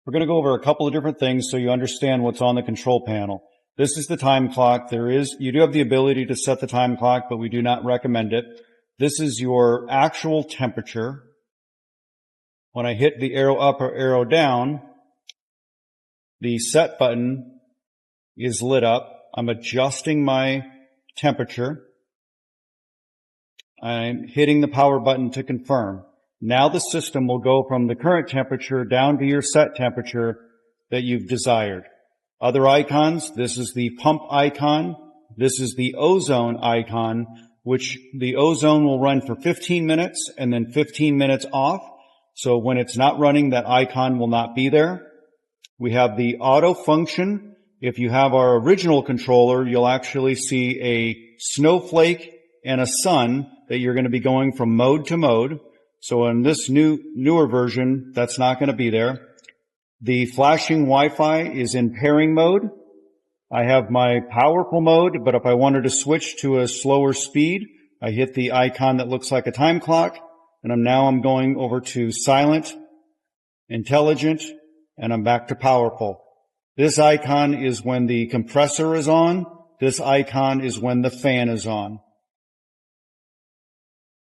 We're going to go over a couple of different things so you understand what's on the control panel. This is the time clock. You do have the ability to set the time clock, but we do not recommend it. This is your actual temperature. When I hit the arrow up or arrow down, the set button is lit up. I'm adjusting my temperature. I'm hitting the power button to confirm. Now the system will go from the current temperature down to your set temperature that you've desired. Other icons, this is the pump icon. This is the ozone icon, which the ozone will run for 15 minutes and then 15 minutes off. So when it's not running, that icon will not be there. We have the auto function. If you have our original controller, you'll actually see a snowflake and a sun that you're going to be going from mode to mode. So in this newer version, that's not going to be there. The flashing Wi-Fi is in pairing mode. I have my powerful mode, but if I wanted to switch to a slower speed, I hit the icon that looks like a time clock, and I'm going over to silent, intelligent, and I'm back to powerful. This icon is when the compressor is on. This icon is when the fan is on.